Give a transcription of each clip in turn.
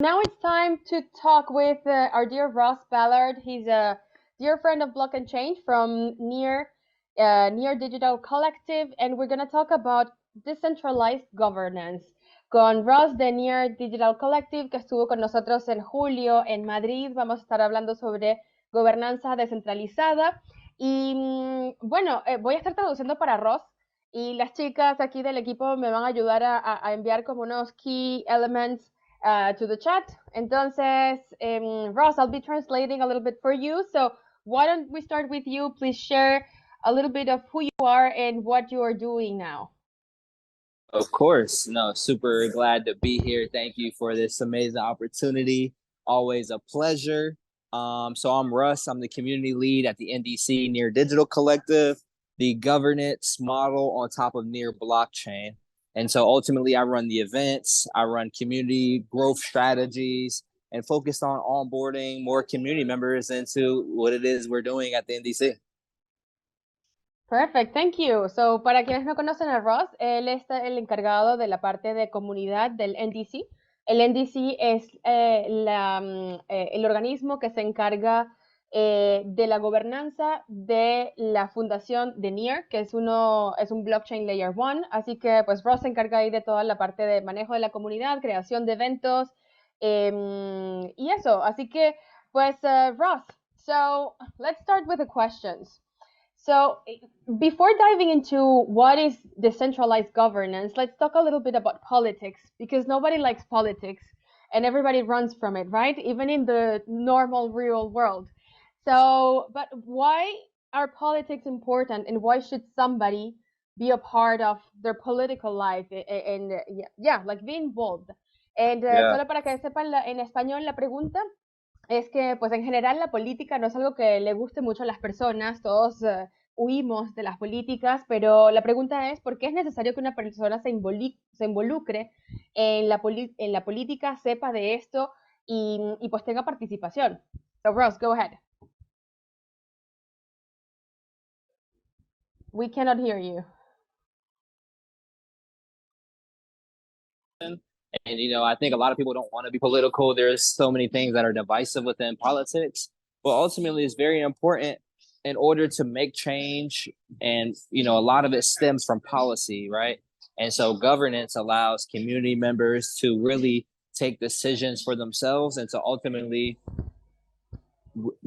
Now it's time to talk with our dear Russ Ballard. He's a dear friend of Block&Change from Near Digital Collective, and we're going to talk about decentralized governance con Russ de Near Digital Collective, que estuvo con nosotros en julio en Madrid. Vamos a estar hablando sobre gobernanza descentralizada. Y bueno, voy a estar traduciendo para Russ. Y las chicas aquí del equipo me van a ayudar a enviar como unos key elements to the chat. Entonces, Ross, I'll be translating a little bit for you. So why don't we start with you? Please share a little bit of who you are and what you are doing now. Of course. No, super glad to be here. Thank you for this amazing opportunity. Always a pleasure. So I'm Russ. I'm the community lead at the NDC Near Digital Collective, the governance model on top of Near Blockchain. And so ultimately I run the events, I run community growth strategies, and focused on onboarding more community members into what it is we're doing at the NDC. Perfect, thank you. So, para quienes no conocen a Ross, él es el encargado de la parte de comunidad del NDC. El NDC es el organismo que se encarga de la gobernanza de la fundación de Near, que es un blockchain layer 1. Así que, pues, Ross se encarga ahí de toda la parte de manejo de la comunidad, creación de eventos y eso. Así que, pues, Ross, so let's start with the questions. So before diving into what is decentralized governance, let's talk a little bit about politics, because nobody likes politics and everybody runs from it, right? Even in the normal real world. So, but why are politics important, and why should somebody be a part of their political life and yeah, like be involved? And solo para que sepan, en español la pregunta es que, pues en general, la política no es algo que le guste mucho a las personas, todos huimos de las políticas, pero la pregunta es, ¿por qué es necesario que una persona se involucre en la política, sepa de esto y pues tenga participación? So, Ross, go ahead. We cannot hear you. And, I think a lot of people don't want to be political. There's so many things that are divisive within politics, but ultimately it's very important in order to make change. And, a lot of it stems from policy, right? And so governance allows community members to really take decisions for themselves and to ultimately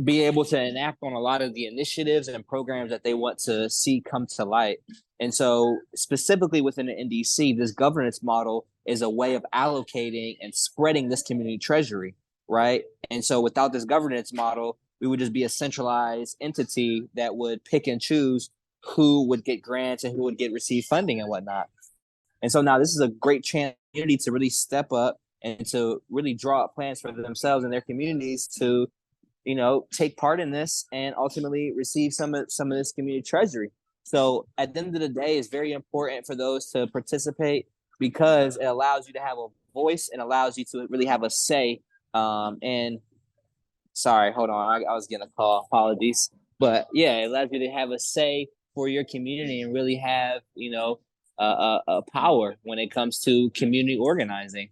be able to enact on a lot of the initiatives and programs that they want to see come to light. And so specifically within the NDC, this governance model is a way of allocating and spreading this community treasury, right? And so without this governance model, we would just be a centralized entity that would pick and choose who would get grants and who would receive funding and whatnot. And so now this is a great chance to really step up and to really draw up plans for themselves and their communities to take part in this and ultimately receive some of this community treasury. So at the end of the day, it's very important for those to participate because it allows you to have a voice and allows you to really have a say. And sorry, hold on, I was getting a call. Apologies, but yeah, it allows you to have a say for your community and really have a power when it comes to community organizing.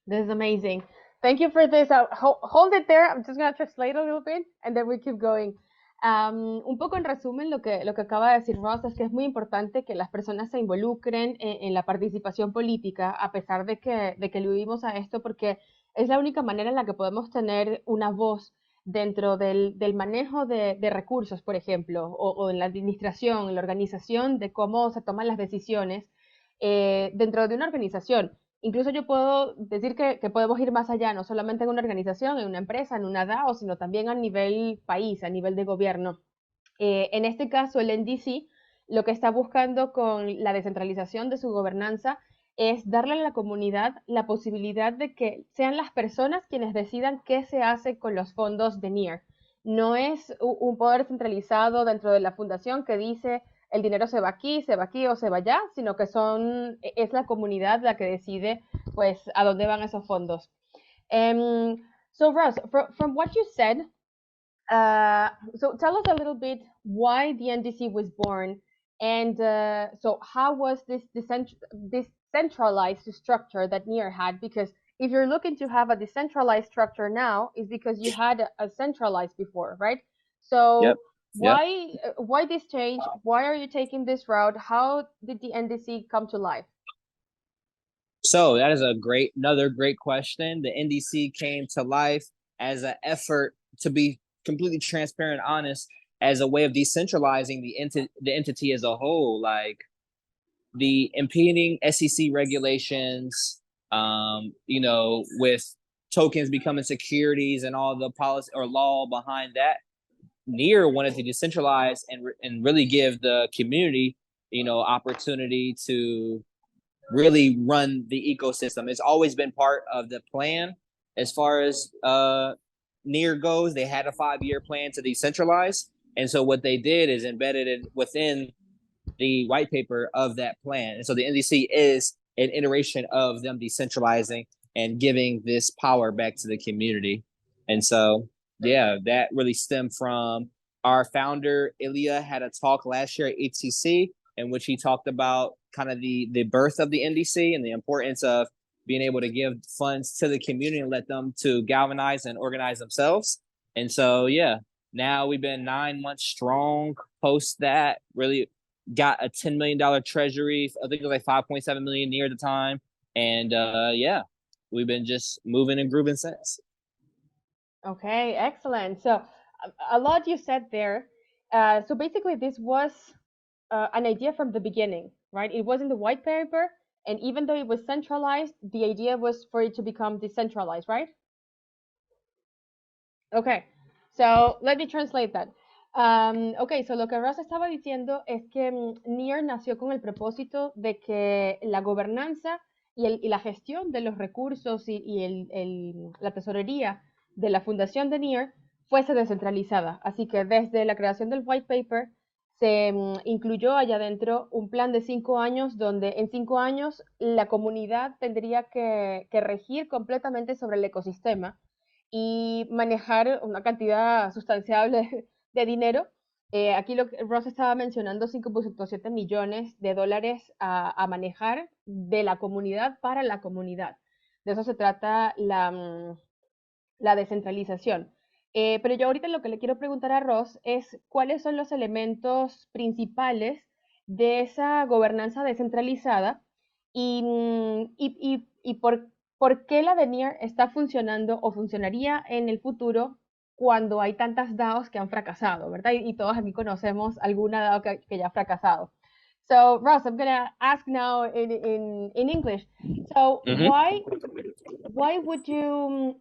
This is amazing. Thank you for this. Hold it there. I'm just going to translate a little bit and then we keep going. Un poco en resumen, lo que acaba de decir Ross es que es muy importante que las personas se involucren en la participación política, a pesar de que le vivimos a esto, porque es la única manera en la que podemos tener una voz dentro del manejo de recursos, por ejemplo, o en la administración, en la organización de cómo se toman las decisiones dentro de una organización. Incluso yo puedo decir que podemos ir más allá, no solamente en una organización, en una empresa, en una DAO, sino también a nivel país, a nivel de gobierno. En este caso, el NDC lo que está buscando con la descentralización de su gobernanza es darle a la comunidad la posibilidad de que sean las personas quienes decidan qué se hace con los fondos de NEAR. No es un poder centralizado dentro de la fundación que dice el dinero se va aquí o se va allá, sino que es la comunidad la que decide pues a dónde van esos fondos. So Russ, from what you said, so tell us a little bit why the NDC was born, and so how was this centralized structure that NEAR had? Because if you're looking to have a decentralized structure now, is because you had a centralized before, right? Yep. So Yep. why this change? Why are you taking this route? How did the NDC come to life? So that is another great question. The NDC came to life as an effort to be completely transparent, honest, as a way of decentralizing the entity as a whole. Like the impeding SEC regulations, with tokens becoming securities and all the policy or law behind that. NEAR wanted to decentralize and really give the community, opportunity to really run the ecosystem. It's always been part of the plan as far as NEAR goes. They had a 5-year plan to decentralize. And so what they did is embedded it within the white paper of that plan. And so the NDC is an iteration of them decentralizing and giving this power back to the community. And so, yeah, that really stemmed from our founder, Ilya, had a talk last year at ETSIT in which he talked about kind of the birth of the NDC and the importance of being able to give funds to the community and let them to galvanize and organize themselves. And so, yeah, now we've been 9 months strong post that, really got a $10 million treasury. I think it was like 5.7 million near the time. And yeah, we've been just moving and grooving since. Okay, excellent. So a lot you said there. So basically, this was an idea from the beginning, right? It was in the white paper, and even though it was centralized, the idea was for it to become decentralized, right? Okay, so let me translate that. Ok, so lo que Russ estaba diciendo es que NEAR nació con el propósito de que la gobernanza y la gestión de los recursos y la tesorería de la fundación de NEAR fuese descentralizada. Así que desde la creación del white paper se incluyó allá adentro un plan de 5 años donde en 5 años la comunidad tendría que regir completamente sobre el ecosistema y manejar una cantidad sustanciable de dinero. Aquí lo que Ross estaba mencionando, 5.7 millones de dólares a manejar de la comunidad para la comunidad. De eso se trata la descentralización. Pero yo ahorita lo que le quiero preguntar a Ross es cuáles son los elementos principales de esa gobernanza descentralizada y por qué la de NEAR está funcionando o funcionaría en el futuro cuando hay tantas DAOs que han fracasado, ¿verdad? Y todos aquí conocemos alguna DAO que ya ha fracasado. So, Ross, I'm going to ask now in English. So, why would you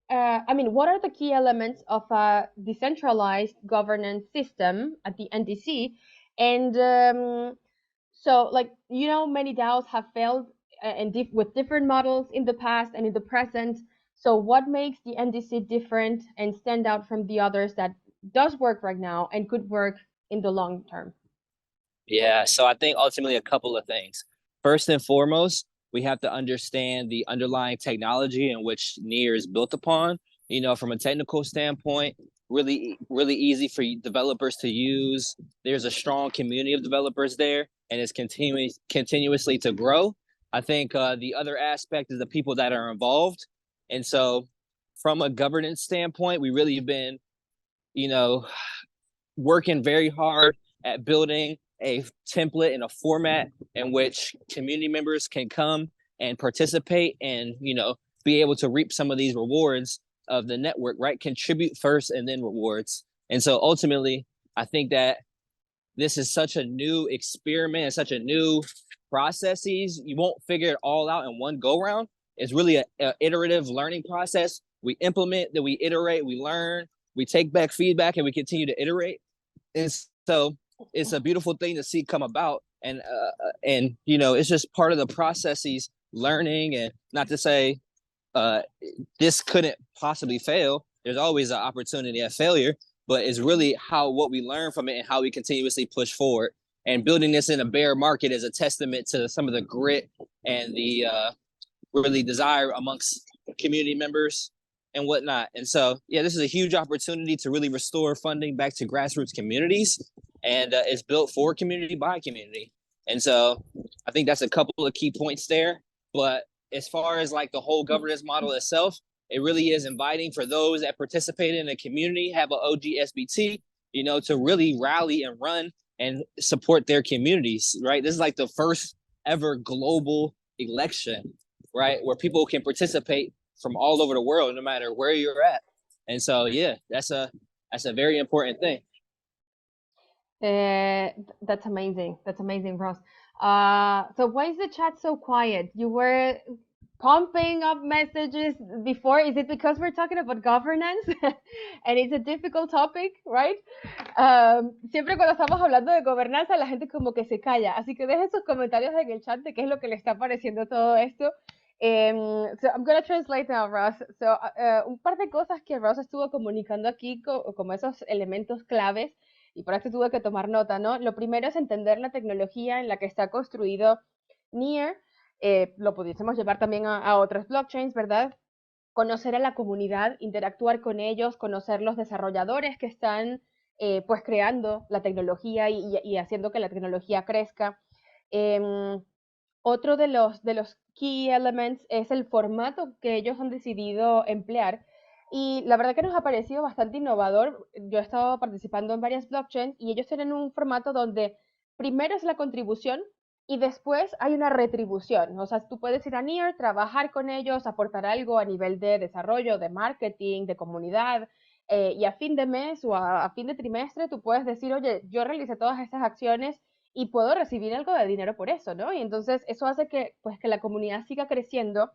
what are the key elements of a decentralized governance system at the NDC? And so, like, many DAOs have failed with different models in the past and in the present. So, what makes the NDC different and stand out from the others that does work right now and could work in the long term? Yeah, so I think ultimately a couple of things. First and foremost, we have to understand the underlying technology in which NEAR is built upon. From a technical standpoint, really, really easy for developers to use. There's a strong community of developers there, and it's continuously to grow. I think the other aspect is the people that are involved. And so from a governance standpoint, we really have been, working very hard at building a template and a format in which community members can come and participate and, be able to reap some of these rewards of the network, right? Contribute first and then rewards. And so ultimately, I think that this is such a new experiment and such a new processes. You won't figure it all out in one go round. It's really an iterative learning process. We implement, then we iterate, we learn, we take back feedback, and we continue to iterate. And so it's a beautiful thing to see come about. And it's just part of the processes, learning, and not to say this couldn't possibly fail. There's always an opportunity at failure, but it's really what we learn from it and how we continuously push forward. And building this in a bear market is a testament to some of the grit and the really desire amongst community members and whatnot. And so, yeah, this is a huge opportunity to really restore funding back to grassroots communities. And it's built for community by community. And so I think that's a couple of key points there. But as far as like the whole governance model itself, it really is inviting for those that participate in the community, have an OGSBT, you know, to really rally and run and support their communities, right? This is like the first ever global election, right? Where people can participate from all over the world, no matter where you're at. And so, yeah, that's a very important thing. That's amazing. That's amazing, Ross. So why is the chat so quiet? You were pumping up messages before. Is it because we're talking about governance and it's a difficult topic, right? Siempre cuando estamos hablando de gobernanza, la gente como que se calla. Así que dejen sus comentarios en el chat de qué es lo que le está pareciendo todo esto. So I'm going to translate now, Russ. So, un par de cosas que Russ estuvo comunicando aquí como esos elementos claves, y por esto tuve que tomar nota, ¿no? Lo primero es entender la tecnología en la que está construido NEAR. Lo pudiésemos llevar también a otros blockchains, ¿verdad? Conocer a la comunidad, interactuar con ellos, conocer los desarrolladores que están pues creando la tecnología y haciendo que la tecnología crezca. Otro de los key elements es el formato que ellos han decidido emplear. Y la verdad que nos ha parecido bastante innovador. Yo he estado participando en varias blockchains y ellos tienen un formato donde primero es la contribución y después hay una retribución. O sea, tú puedes ir a NEAR, trabajar con ellos, aportar algo a nivel de desarrollo, de marketing, de comunidad, y a fin de mes o a fin de trimestre tú puedes decir, oye, yo realicé todas estas acciones y puedo recibir algo de dinero por eso, ¿no? Y entonces eso hace que, pues, que la comunidad siga creciendo,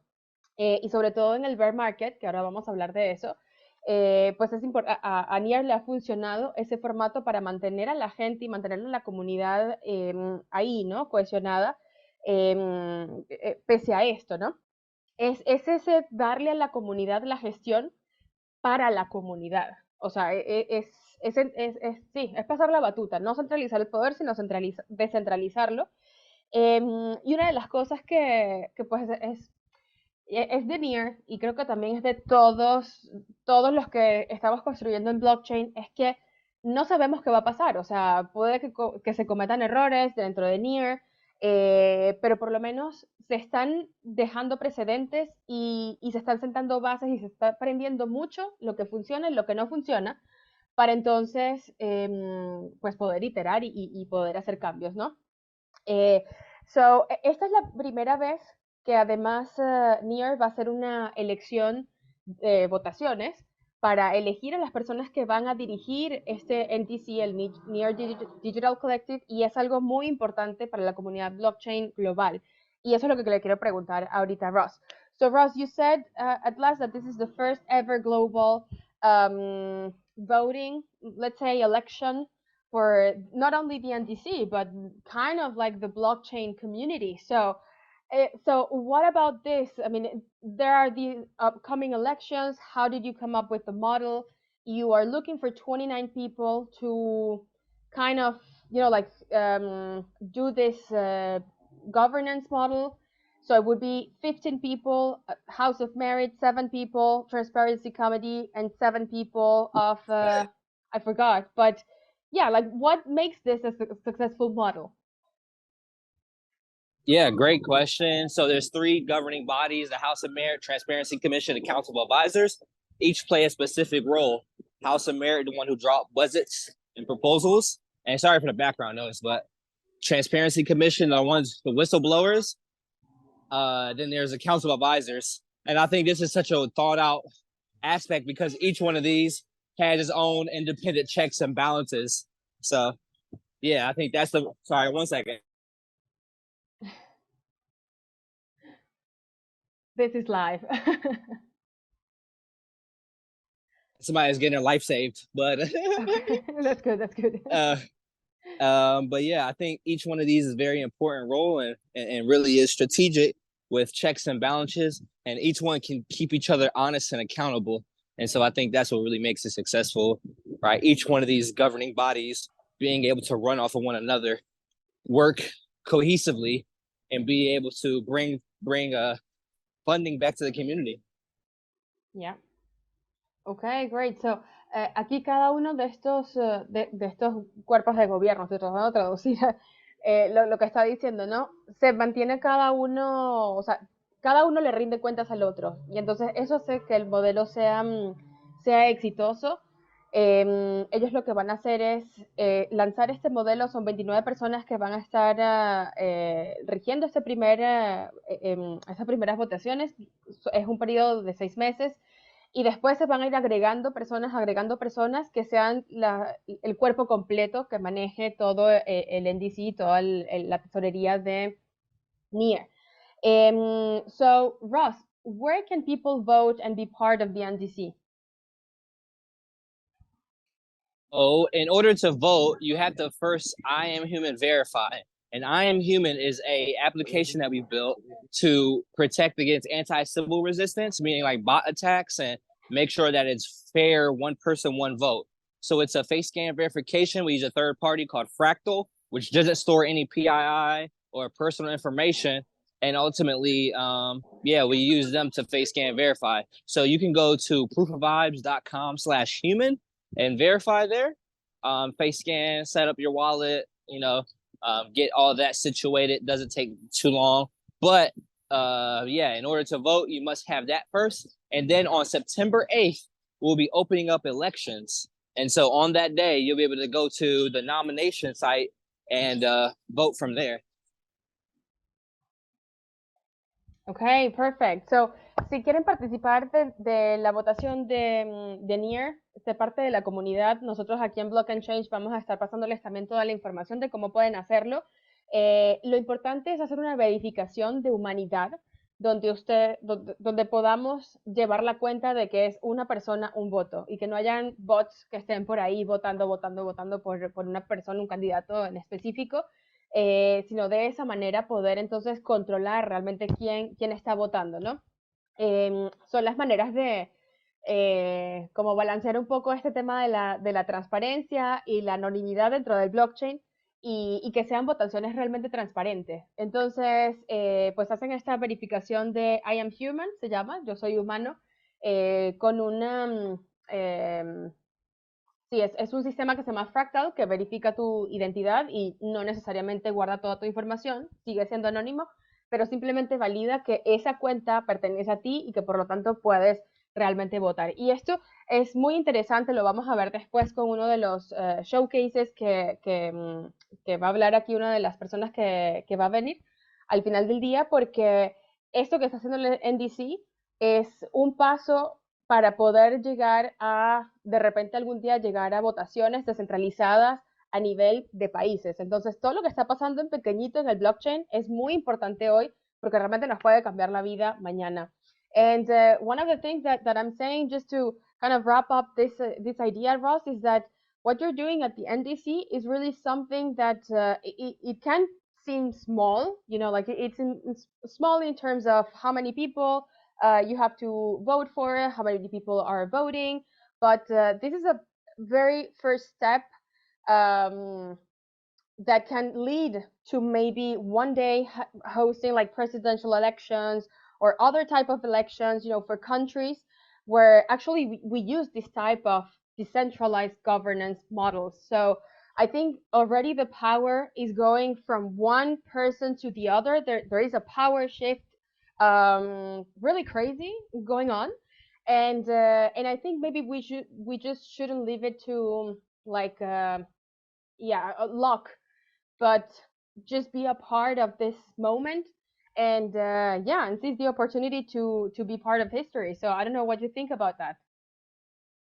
y sobre todo en el bear market, que ahora vamos a hablar de eso, pues es a NEAR le ha funcionado ese formato para mantener a la gente y mantener a la comunidad ahí, ¿no? Cohesionada, pese a esto, ¿no? Es ese darle a la comunidad la gestión para la comunidad. O sea, sí, es pasar la batuta, no centralizar el poder, sino descentralizarlo. Y una de las cosas que pues es de NEAR, y creo que también es de todos los que estamos construyendo en blockchain, es que no sabemos qué va a pasar. O sea, puede que se cometan errores dentro de NEAR, pero por lo menos se están dejando precedentes y se están sentando bases y se está aprendiendo mucho lo que funciona y lo que no funciona para entonces pues poder iterar y poder hacer cambios, ¿no? Esta es la primera vez que además NEAR va a hacer una elección de votaciones para elegir a las personas que van a dirigir este NTC, el NEAR Digital Collective, y es algo muy importante para la comunidad blockchain global. Y eso es lo que le quiero preguntar ahorita a Russ. So Russ, you said at last that this is the first ever global voting, let's say election, for not only the NDC, but kind of like the blockchain community. So what about this? I mean, there are these upcoming elections. How did you come up with the model? You are looking for 29 people to kind of, like do this governance model. So it would be 15 people, House of Merit, 7 people, Transparency Committee, and 7 people of, I forgot, but yeah, like what makes this a successful model? Yeah, great question. So there's 3 governing bodies: the House of Merit, Transparency Commission, and Council of Advisors. Each play a specific role. House of Merit, the one who draw budgets and proposals. And sorry for the background noise, but Transparency Commission, the whistleblowers. Then there's a Council of Advisors. And I think this is such a thought out aspect because each one of these has its own independent checks and balances. So yeah, I think that's sorry, 1 second. This is live. Somebody's getting their life saved, but okay. That's good. But yeah, I think each one of these is a very important role and really is strategic with checks and balances, and each one can keep each other honest and accountable. And so I think that's what really makes it successful, right? Each one of these governing bodies being able to run off of one another, work cohesively, and be able to bring funding back to the community. Yeah. Okay, great. So, aquí cada uno de estos, de estos cuerpos de gobierno, estoy tratando de traducir lo que está diciendo, ¿no? Se mantiene cada uno, o sea, cada uno le rinde cuentas al otro. Y entonces eso hace que el modelo sea exitoso. Ellos lo que van a hacer es lanzar este modelo. Son 29 personas que van a estar rigiendo esas primeras votaciones. Es un periodo de 6 meses. Y después se van a ir agregando personas que sean el cuerpo completo que maneje todo el NDC, toda la tesorería de NIR. So, Russ, where can people vote and be part of the NDC? Oh, in order to vote, you have to first I Am Human verify. And I Am Human is a application that we built to protect against anti-Sybil resistance, meaning like bot attacks, and make sure that it's fair, one person, one vote. So it's a face scan verification. We use a third party called Fractal, which doesn't store any PII or personal information. And ultimately, we use them to face scan verify. So you can go to proofofvibes.com/human and verify there. Face scan, set up your wallet, get all that situated. Doesn't take too long. But in order to vote, you must have that first. And then on September 8th, we'll be opening up elections. And so on that day, you'll be able to go to the nomination site and vote from there. Okay, perfect. So, si quieren participar de la votación de NIR, ser parte de la comunidad, nosotros aquí en Block&Change vamos a estar pasándoles también toda la información de cómo pueden hacerlo. Lo importante es hacer una verificación de humanidad, donde podamos llevar la cuenta de que es una persona, un voto, y que no hayan bots que estén por ahí votando por una persona, un candidato en específico. Sino de esa manera poder entonces controlar realmente quién está votando, ¿no? Son las maneras de como balancear un poco este tema de la transparencia y la anonimidad dentro del blockchain y que sean votaciones realmente transparentes. Entonces, pues hacen esta verificación de I am human, se llama, yo soy humano, con una... Sí, es un sistema que se llama Fractal, que verifica tu identidad y no necesariamente guarda toda tu información, sigue siendo anónimo, pero simplemente valida que esa cuenta pertenece a ti y que por lo tanto puedes realmente votar. Y esto es muy interesante, lo vamos a ver después con uno de los showcases que va a hablar aquí una de las personas que va a venir al final del día, porque esto que está haciendo el NDC es un paso para poder llegar de repente algún día llegar a votaciones descentralizadas a nivel de países. Entonces, todo lo que está pasando en pequeñito en el blockchain es muy importante hoy porque realmente nos puede cambiar la vida mañana. And one of the things that I'm saying, just to kind of wrap up this idea, Ross, is that what you're doing at the NDC is really something that it can seem small, like it's small in terms of how many people you have to vote for it, how many people are voting. But this is a very first step that can lead to maybe one day hosting like presidential elections or other type of elections, for countries where actually we use this type of decentralized governance models. So I think already the power is going from one person to the other. There is a power shift really crazy going on, and I think maybe we just shouldn't leave it to like a luck, but just be a part of this moment and and seize the opportunity to be part of history. So I don't know what you think about that.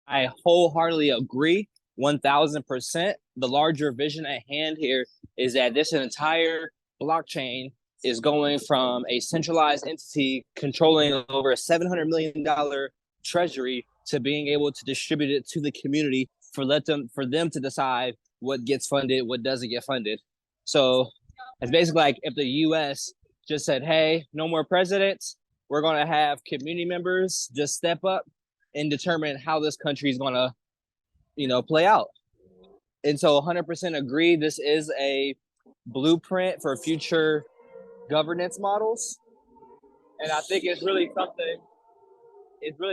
I wholeheartedly agree 1000%. The larger vision at hand here is that this entire blockchain is going from a centralized entity controlling over a $700 million treasury to being able to distribute it to the community for them to decide what gets funded, what doesn't get funded. So it's basically like if the US just said, hey, no more presidents, we're going to have community members just step up and determine how this country is going to, play out. And so 100% agree. This is a blueprint for future governance models. And I think it's really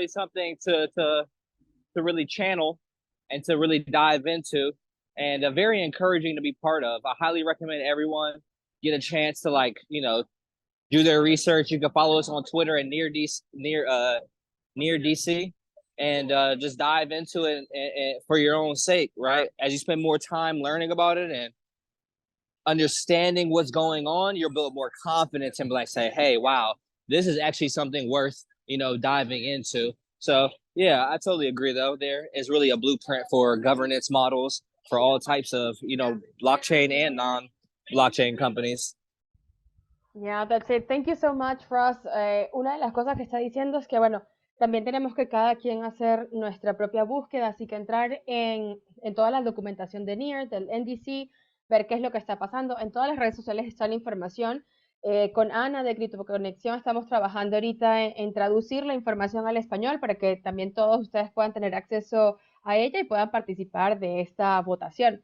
something to really channel and to really dive into, and very encouraging to be part of. I highly recommend everyone get a chance to do their research. You can follow us on Twitter at near DC, and just dive into it and for your own sake, right? As you spend more time learning about it and understanding what's going on, you'll build more confidence and like say, hey, wow, this is actually something worth, diving into. So yeah, I totally agree though. There is really a blueprint for governance models for all types of, blockchain and non-blockchain companies. Yeah, that's it. Thank you so much, Russ. Una de las cosas que está diciendo es que, bueno, también tenemos que cada quien hacer nuestra propia búsqueda, así que entrar en toda la documentación de NEAR, del NDC, ver qué es lo que está pasando. En todas las redes sociales está la información. Con Ana de Conexión estamos trabajando ahorita en traducir la información al español para que también todos ustedes puedan tener acceso a ella y puedan participar de esta votación.